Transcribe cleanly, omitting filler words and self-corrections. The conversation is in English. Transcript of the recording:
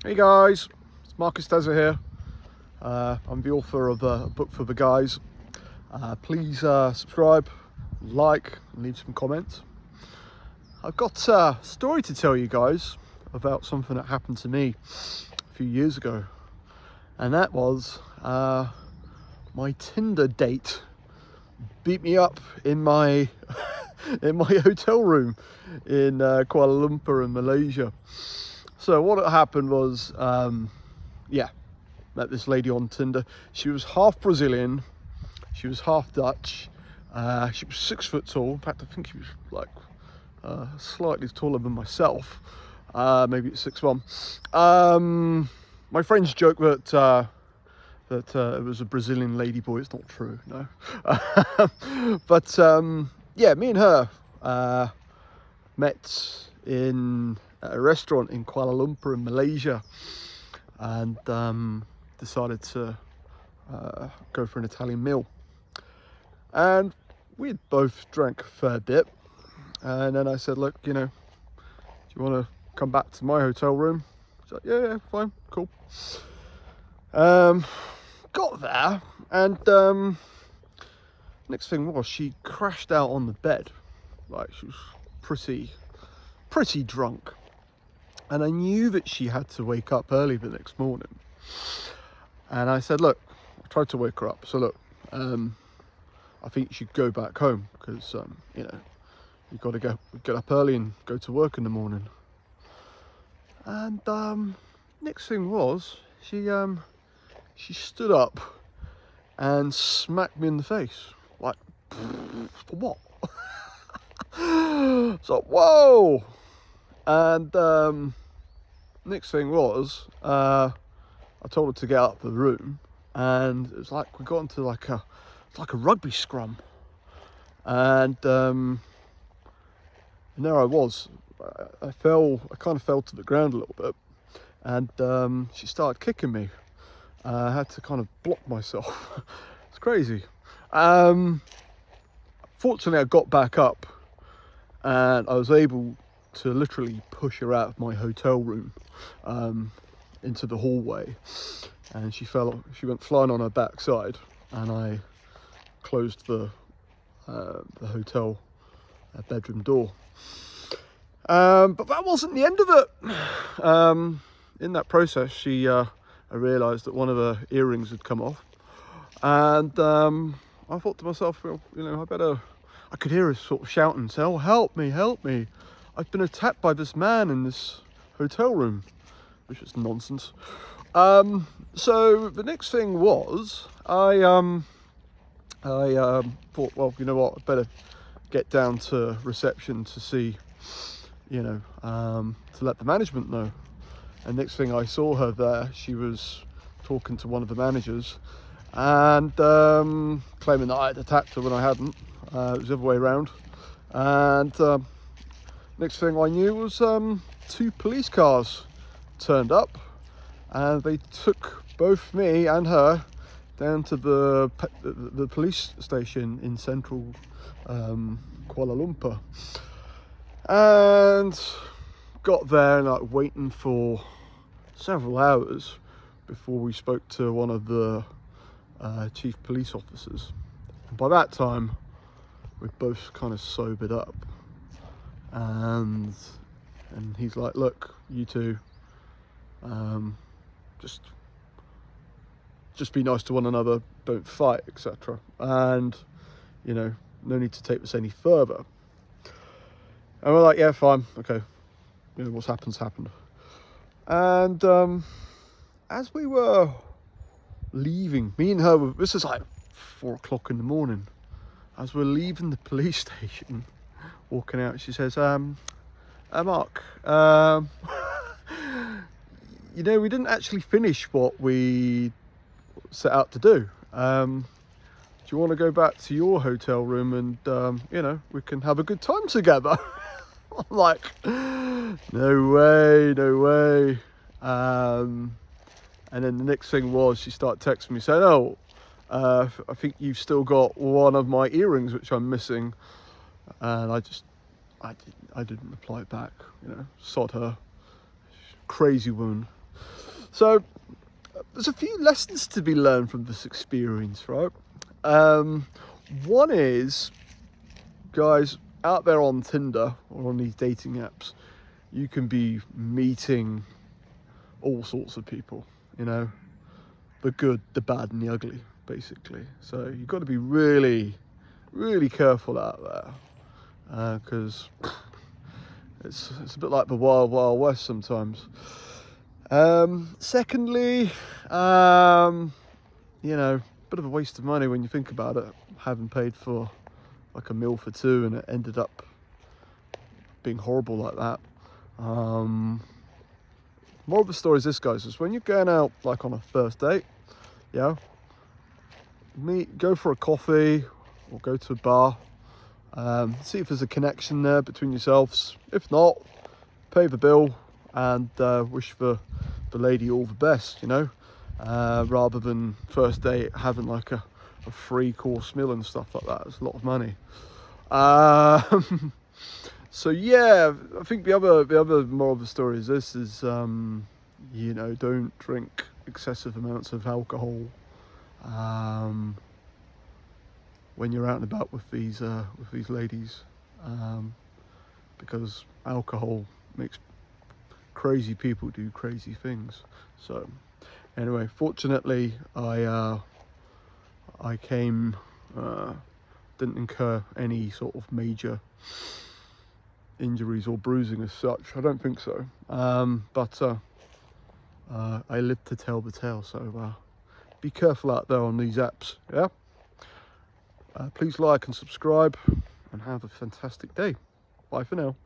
Hey guys, it's Marcusdezza here. I'm the author of a book for the guys. Please subscribe, like, and leave some comments. I've got a story to tell you guys about something that happened to me a few years ago, and that was my Tinder date beat me up in my in my hotel room in Kuala Lumpur in Malaysia. So what had happened was, met this lady on Tinder. She was half Brazilian, she was half Dutch, she was 6 foot tall. In fact, I think she was like slightly taller than myself, maybe at 6'1". My friends joke that it was a Brazilian ladyboy. It's not true, no. But yeah, me and her met in a restaurant in Kuala Lumpur in Malaysia, and decided to go for an Italian meal. And we both drank a fair bit, and then I said, look, do you want to come back to my hotel room? She's like, yeah, fine, cool. Got there, and next thing was, she crashed out on the bed. Like, she was pretty drunk, and I knew that she had to wake up early the next morning. And I said, look, I tried to wake her up. So look, I think you should go back home, because you've got to get up early and go to work in the morning. And next thing was, she stood up and smacked me in the face. Like, for what? So, whoa! And next thing was, I told her to get out of the room, and it was like we got into like a rugby scrum, and there I was. I kind of fell to the ground a little bit, and she started kicking me. I had to kind of block myself. It's crazy. Fortunately, I got back up, and I was able to literally push her out of my hotel room into the hallway, and she went flying on her backside, and I closed the hotel bedroom door. But that wasn't the end of it. In that process, I realised that one of her earrings had come off, and I thought to myself, well, I could hear her sort of shouting, say, oh, help me, I've been attacked by this man in this hotel room, which is nonsense. So the next thing was, I thought, well, you know what, I'd better get down to reception to see, to let the management know. And next thing I saw her there, she was talking to one of the managers, and claiming that I had attacked her when I hadn't. It was the other way around. And next thing I knew was 2 police cars turned up, and they took both me and her down to the police station in central Kuala Lumpur. And got there, and like waiting for several hours before we spoke to one of the chief police officers. And by that time, we both kind of sobered up, and he's like, look, you two, just be nice to one another, don't fight, etc. And no need to take this any further. And we're like, yeah, fine, okay, what's happened. And as we were leaving, me and her, this is like 4 o'clock in the morning, as we're leaving the police station, walking out, she says, Mark, we didn't actually finish what we set out to do. Do you want to go back to your hotel room and, we can have a good time together? I'm like, no way. And then the next thing was, she started texting me saying, oh, I think you've still got one of my earrings which I'm missing. And I didn't reply back, sod her, crazy woman. So there's a few lessons to be learned from this experience, right? One is, guys, out there on Tinder or on these dating apps, you can be meeting all sorts of people, you know, the good, the bad and the ugly, basically. So you've got to be really, really careful out there, because it's a bit like the wild, wild west sometimes. Secondly, you know, bit of a waste of money when you think about it, having paid for like a meal for two and it ended up being horrible like that. More of the story is this, guys, is when you're going out like on a first date, yeah, go for a coffee or go to a bar, see if there's a connection there between yourselves. If not, pay the bill and wish the lady all the best, you know, rather than first date having like a 3-course meal and stuff like that. It's a lot of money. So yeah, I think the other moral of the story is this: is you know, don't drink excessive amounts of alcohol when you're out and about with these ladies, because alcohol makes crazy people do crazy things. So anyway, fortunately, I didn't incur any sort of major injuries or bruising as such. I don't think so. But I lived to tell the tale. So be careful out there on these apps. Yeah. Please like and subscribe, and have a fantastic day. Bye for now.